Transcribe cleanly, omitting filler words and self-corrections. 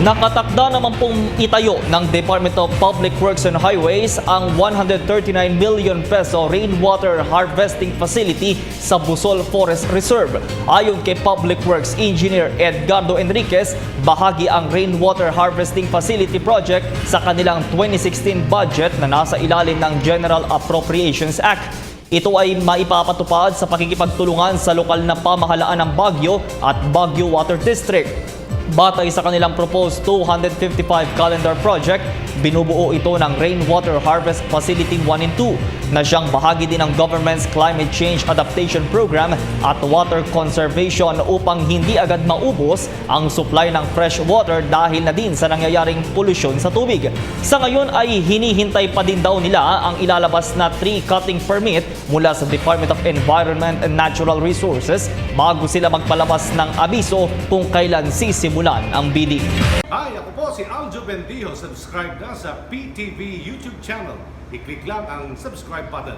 Nakatakda naman pong itayo ng Department of Public Works and Highways ang 139 million peso rainwater harvesting facility sa Busol Forest Reserve. Ayon kay Public Works Engineer Edgardo Enriquez, bahagi ang rainwater harvesting facility project sa kanilang 2016 budget na nasa ilalim ng General Appropriations Act. Ito ay maipapatupad sa pakikipagtulungan sa lokal na pamahalaan ng Baguio at Baguio Water District. Batay sa kanilang proposed 255 calendar project, binubuo ito ng Rainwater Harvest Facility 1 and 2 na siyang bahagi din ng government's Climate Change Adaptation Program at water conservation upang hindi agad maubos ang supply ng fresh water dahil na din sa nangyayaring polusyon sa tubig. Sa ngayon ay hinihintay pa din daw nila ang ilalabas na tree cutting permit mula sa Department of Environment and Natural Resources bago sila magpalabas ng abiso kung kailan sisimulan ang bidding. Hi, ako po si Aljo Bendijo. Subscribe na sa PTV YouTube channel. I-click lang ang subscribe button.